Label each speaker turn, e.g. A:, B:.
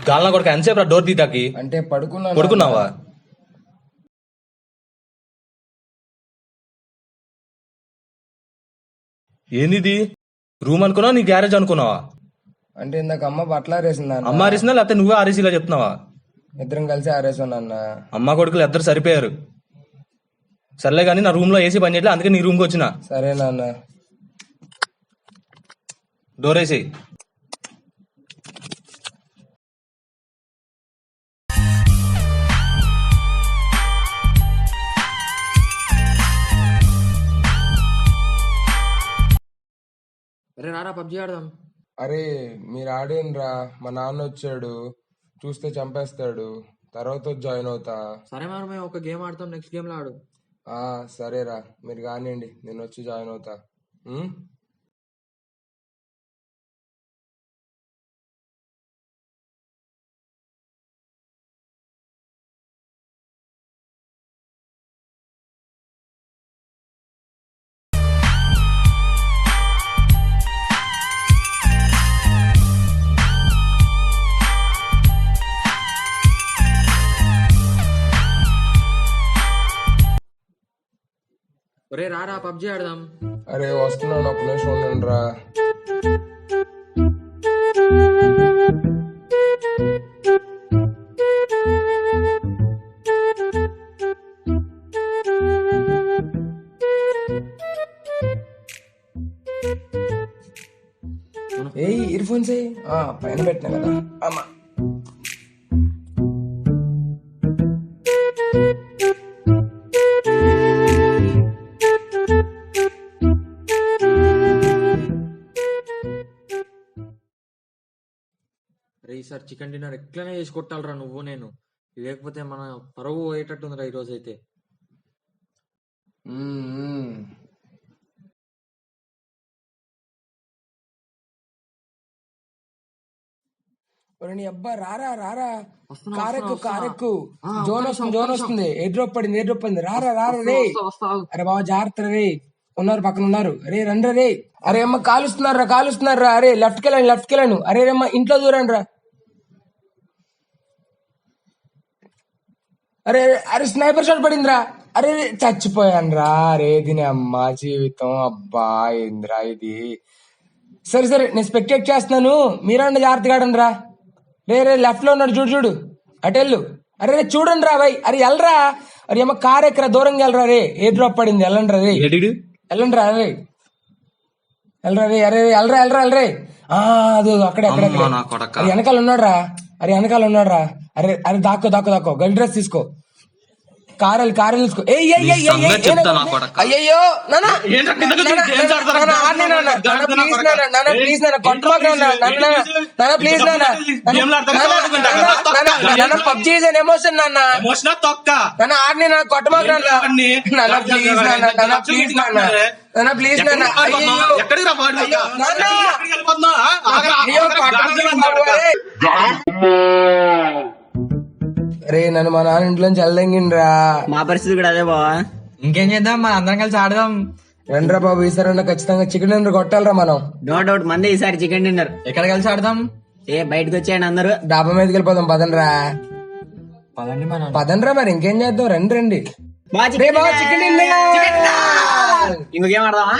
A: గాలినా కొడుకు ఎంతసేపు డోర్ తీతాకి
B: అంటే
A: పడుకున్నావా? ఏంది రూమ్ అనుకున్నావా నీ గ్యారేజ్ అనుకున్నావా?
B: అంటే ఇందాక అమ్మ బట్టలు ఆరేసింది అన్న.
A: అమ్మ ఆరేసిందా లేకపోతే నువ్వే ఆరేసిలా చెప్తున్నావా?
B: ఇద్దరం కలిసి ఆరేసాను అన్న.
A: అమ్మ కొడుకులు ఇద్దరు సరిపోయారు. సర్లే కానీ నా రూమ్ లో ఏసీ పని చేయట్లేదు, అందుకే నీ రూమ్ కి వచ్చిన.
B: సరే నాన్న.
A: డోర్ వేసి
C: అరే రారా పబ్జీ ఆడదాం.
B: అరే మీరు ఆడేనరా, మా నాన్న వచ్చాడు, చూస్తే చంపేస్తాడు. తర్వాత జాయిన్ అవుతా.
C: సరే మరి మేము ఒక గేమ్ ఆడతాం, నెక్స్ట్ గేమ్ లో ఆడు.
B: సరేరా, మీరు కానివ్వండి, నేను వచ్చి జాయిన్ అవుతా.
C: ఒరే రారా పబ్జీ ఆడదాం.
B: అరే వస్తున్నాను, ఒక నిమిషం ఉండండి రా. ఇయర్ ఫోన్స్ పైన పెట్టినా కదా అమ్మా.
C: రే ఈసారి చికెన్ డిన్నర్ ఎట్లనే చేసి కొట్టాలరా నువ్వు నేను, లేకపోతే మన పరువు పోయేటట్టుందిరా ఈ రోజు అయితే.
B: నీ అబ్బా రారా రారా, కారెక్కు జోన్ వస్తుంది. ఏ డ్రాప్ పడింది రారా రారా రే. అరే బాబా జాగ్రత్త రే, ఉన్నారు పక్కన ఉన్నారు. అరే రండి రే. అరే అమ్మ కాలుస్తున్నారు రా. అరే లెఫ్ట్ కెళ్ళండి. అరే అమ్మ ఇంట్లో దూరండి రా. అరే అరే స్నైపర్ షాట్ పడిందిరా. అరే చచ్చిపోయాను రా. అరే దీని అమ్మ జీవితం, అబ్బా ఏందిరా ఇది. సరే నేను స్పెక్టేట్ చేస్తున్నాను, మీరన్నా జాగ్రత్తగా ఆడండి రా. రే లెఫ్ట్ లో ఉన్నాడు, చూడు అటెళ్ళు. అరే చూడండి రా భయ్. అరే వెళ్ళరా. అరే అమ్మ కార్ ఎక్కరా, దూరంగా వెళ్ళరా రే. ఏ డ్రాప్ పడింది, వెళ్ళండి రా రే. వెళ్ళండి రా రే, వెళ్ళరా రే. అరే వెళ్ళరా రే. అది అక్కడే అరే వెనకాల ఉన్నాడు రా. అరే దాక్కో గన్ డ్రెస్ తీసుకో, కారలు తీసుకో. అయ్యో ప్లీజ్ పబ్జీ ఎమోషన్ నాన్న ఆడిని కొట్టమాక ప్లీజ్ రే నన్ను మా నాన్న ఇంట్లోంచి వెళ్ళంగిరా.
D: మా పరిస్థితి కూడా అదే బావా.
C: ఇంకేం చేద్దాం, మన అందరం కలిసి ఆడదాం.
B: రండ్రా బాబు, ఈసారి ఖచ్చితంగా చికెన్ డిన్నర్ కొట్టాలరా మనం.
D: నో డౌట్ మందే ఈసారి చికెన్ డిన్నర్.
C: ఎక్కడ కలిసి ఆడదాం?
D: బయటకు వచ్చాయండి అందరూ,
B: డాబా మీదకి వెళ్ళిపోదాం. పదండ్రా మరి ఇంకేం చేద్దాం. రండి చికెన్ డిన్నర్.
D: ఇంకేం ఆడదామా?